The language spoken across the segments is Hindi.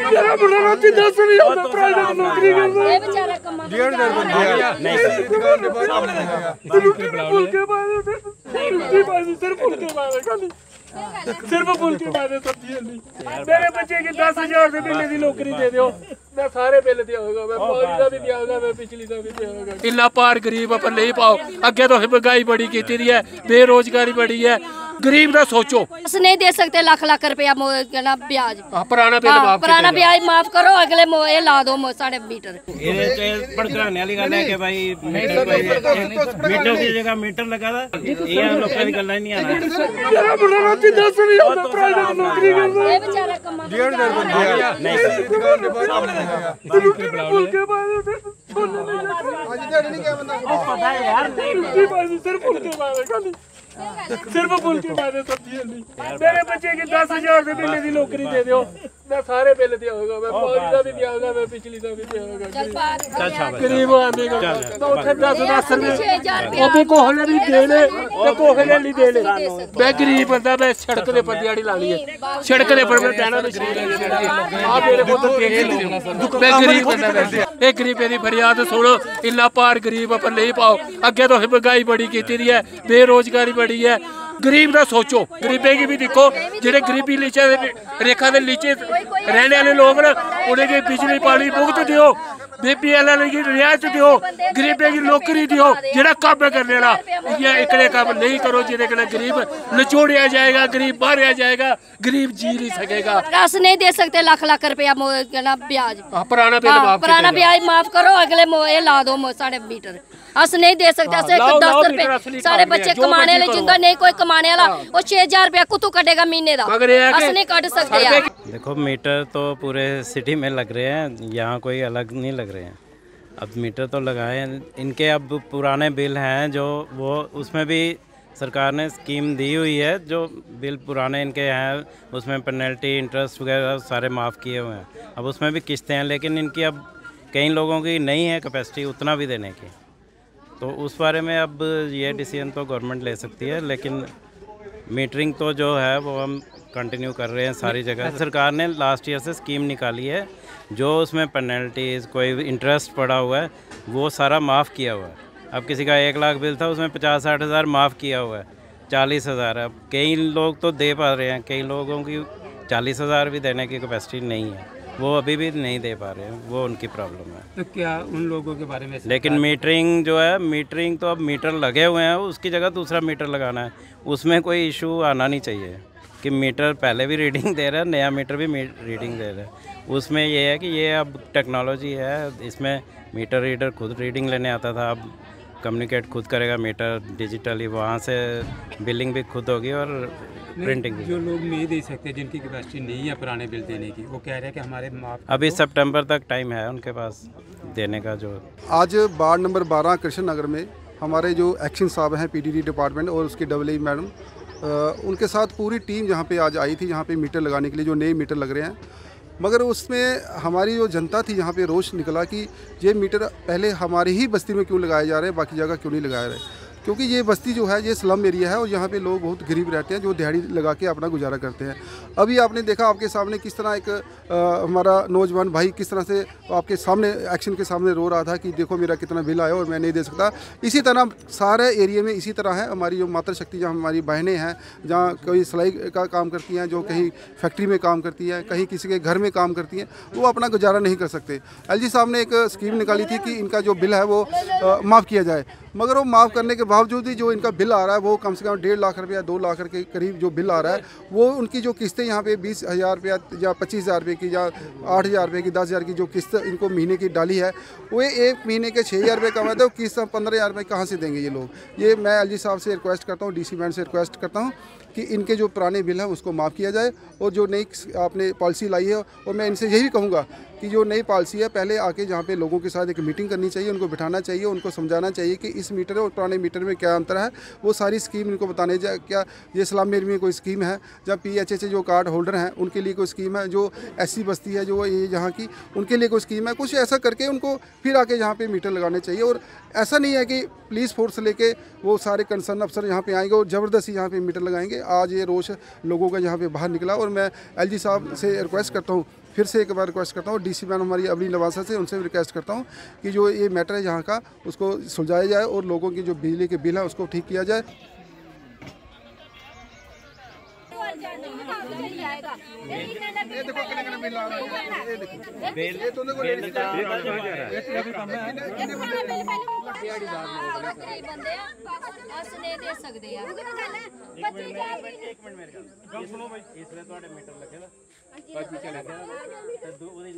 मेरा मुंडा राती 10 नहीं होता प्राइवेट नौकरी करता है। डेढ़ दर बन गया नहीं पुल के बाद सिर्फ पुल के बाद खाली सिर्फ पुल के बाद सब्जी नहीं। मेरे बच्चे की 10,000 से महीने की नौकरी दे दो, मैं सारे बिल दिया होगा, मैं फौज का भी दिया होगा, मैं पिछली का भी दिया होगा। इला पार गरीब पर नहीं पाओ। अगे तो महंगाई बड़ी की है, बेरोजगारी बड़ी है, गरीब का सोचो। बस नहीं दे सकते लाख लाख रुपया ब्याज, पुराना ब्याज माफ करो, अगले ये ला दो साढ़े मीटर। भड़काने वाली गल है कि भाई मीटर की जगह मीटर लगा था, ये लोगों की गल्ला नहीं आना। मेरा मुंडा राती 10 नहीं होता प्राइवेट नौकरी करता है। डेढ़ दर बन गया नहीं पुल के बाद सिर्फ पुल के बाद खाली सिर्फ पुल के बाद सब्जी नहीं। मेरे बच्चे की 10,000 से महीने की नौकरी दे दो, मैं सारे बिल दिया होगा, मैं फौज का भी दिया होगा, मैं पिछली का भी दिया होगा। गरीब आदमी को 10,000 रुपये भी कोहले भी दे ले, कोहले नहीं दे ले। मैं गरीब बंदा, मैं सड़क के पर दिहाड़ी लानी है, सड़क के पर मैं कहना मेरे को मैं गरीब बंदा। एक गरीबे की फरियाद सुनो, इला पार गरीब पर नहीं पाओ। अगे तो महंगाई बड़ी की है, बेरोजगारी बड़ी है, गरीब का सोचो। गरीबे की भी देखो, जेडे गरीबी नीचे रेखा के नीचे रहने वाले लोग ना, उन्हें बिजली पानी मुफ्त दियो, BPL की रियायत दियो, गरीबे की नौकरी दियो, जेड़ा काम करने वाला। ये इकड़े काम नहीं करो जिहदे कन्नै गरीब निचोड़िया जाएगा, गरीब मारिया जाएगा, गरीब जी नहीं सकेगा। बस नहीं दे सकते लाख लाख रुपया ब्याज, पुराना ब्याज माफ करो, अगले ये ला दो साढ़े मीटर। अस नहीं दे सकते, 10 रुपए सारे बच्चे कमाने वाले, जिंदा नहीं कोई कमाने वाला, वो 6,000 रुपया कुतू कटेगा महीने का, अस नहीं कट सकते यार। देखो मीटर तो पूरे सिटी में लग रहे हैं, यहाँ कोई अलग नहीं लग रहे हैं। अब मीटर तो लगाए हैं, इनके अब पुराने बिल हैं जो वो उसमें भी सरकार ने स्कीम दी हुई है, जो बिल पुराने इनके हैं उसमें पेनल्टी इंटरेस्ट वगैरह सारे माफ़ किए हुए हैं। अब उसमें भी किस्तें हैं, लेकिन इनकी अब कई लोगों की नहीं है कैपेसिटी उतना भी देने की, तो उस बारे में अब ये डिसीजन तो गवर्नमेंट ले सकती है। लेकिन मीटरिंग तो जो है वो हम कंटिन्यू कर रहे हैं सारी जगह। सरकार ने लास्ट ईयर से स्कीम निकाली है, जो उसमें पेनल्टीज़ कोई इंटरेस्ट पड़ा हुआ है वो सारा माफ़ किया हुआ है। अब किसी का 1 लाख बिल था, उसमें 50-60 हज़ार माफ़ किया हुआ है, 40,000। अब कई लोग तो दे पा रहे हैं, कई लोगों की 40,000 भी देने की कैपेसिटी नहीं है, वो अभी भी नहीं दे पा रहे हैं, वो उनकी प्रॉब्लम है। तो क्या उन लोगों के बारे में? लेकिन मीटरिंग जो है, मीटरिंग तो अब मीटर लगे हुए हैं, उसकी जगह दूसरा मीटर लगाना है, उसमें कोई इशू आना नहीं चाहिए कि मीटर पहले भी रीडिंग दे रहा है, नया मीटर भी रीडिंग दे रहा है। उसमें ये है कि ये अब टेक्नोलॉजी है, इसमें मीटर रीडर खुद रीडिंग लेने आता था, अब कम्युनिकेट खुद करेगा मीटर डिजिटली, वहाँ से बिलिंग भी खुद होगी और प्रिंटिंग भी। जो लोग नहीं दे सकते, जिनकी कैपेसिटी नहीं है पुराने बिल देने की, वो कह रहे हैं कि हमारे माफ। अभी सितंबर तक टाइम है उनके पास देने का। जो आज वार्ड नंबर 12 कृष्ण नगर में हमारे जो एक्शन साहब हैं PDD डिपार्टमेंट और उसके AA मैडम, उनके साथ पूरी टीम जहाँ पे आज आई थी, जहाँ पे मीटर लगाने के लिए जो नए मीटर लग रहे हैं। मगर उसमें हमारी जो जनता थी यहाँ पे रोष निकला कि ये मीटर पहले हमारी ही बस्ती में क्यों लगाए जा रहे हैं, बाकी जगह क्यों नहीं लगाए रहे। क्योंकि ये बस्ती जो है ये स्लम एरिया है और यहाँ पे लोग बहुत गरीब रहते हैं, जो दिहाड़ी लगा के अपना गुजारा करते हैं। अभी आपने देखा आपके सामने किस तरह एक हमारा नौजवान भाई किस तरह से आपके सामने एक्शन के सामने रो रहा था कि देखो मेरा कितना बिल आया और मैं नहीं दे सकता। इसी तरह सारे एरिया में इसी तरह है। हमारी जो मातृशक्ति, जहाँ हमारी बहनें हैं, जहाँ कोई सिलाई का काम करती हैं, जो कहीं फैक्ट्री में काम करती हैं, कहीं किसी के घर में काम करती हैं, वो अपना गुजारा नहीं कर सकते। LG साहब ने एक स्कीम निकाली थी कि इनका जो बिल है वो माफ़ किया जाए, मगर वो माफ़ करने के बावजूद ही जो इनका बिल आ रहा है वो कम से कम 1.5 लाख रुपया 2 लाख के करीब जो बिल आ रहा है, वो उनकी जो किस्तें यहाँ पे 20,000 रुपया या 25,000 रुपये की या 8,000 रुपये की 10,000 की जो किस्त इनको महीने की डाली है, वो एक महीने के 6,000 रुपये कमाते हैं, किस्त 15,000 रुपये कहाँ से देंगे ये लोग। ये मैं LG साहब से रिक्वेस्ट करता हूँ, DC मैडम से रिक्वेस्ट करता हूँ कि इनके जो पुराने बिल हैं उसको माफ़ किया जाए और जो नई आपने पॉलिसी लाई है, और मैं इनसे यही कहूँगा कि जो नई पॉलिसी है पहले आके जहाँ पे लोगों के साथ एक मीटिंग करनी चाहिए, उनको बिठाना चाहिए, उनको समझाना चाहिए कि इस मीटर और पुराने मीटर में क्या अंतर है। वो सारी स्कीम इनको बताने जाए, क्या ये इस्लाम एरिया में कोई स्कीम है, जब PHH जो कार्ड होल्डर हैं उनके लिए कोई स्कीम है, जो SC बस्ती है जो ये यहाँ की उनके लिए कोई स्कीम है, कुछ ऐसा करके उनको फिर आके यहाँ पर मीटर लगाने चाहिए। और ऐसा नहीं है कि पुलिस फोर्स लेके वो सारे कंसर्न अफसर यहाँ पे आएंगे और ज़बरदस्ती यहाँ पे मीटर लगाएंगे। आज ये रोष लोगों का यहाँ पे बाहर निकला और मैं LG साहब से रिक्वेस्ट करता हूँ फिर से एक बार रिक्वेस्ट करता हूँ डीसी मैडम हमारी अबली लवासा से, उनसे भी रिक्वेस्ट करता हूँ कि जो ये मैटर है यहाँ का उसको सुलझाया जाए और लोगों की जो बिजली के बिल है उसको ठीक किया जाए।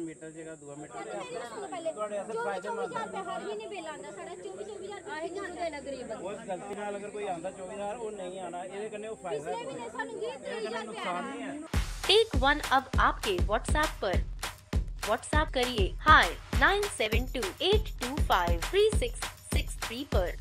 मीटर जगह 2 मीटर गलती नाल अगर कोई आंदा 24,000 वो नहीं आना, ये करने वो फायदा है, नुकसान नहीं है। टेक वन अब आपके व्हाट्सएप पर। व्हाट्सएप करिए हाय 9728253663 पर।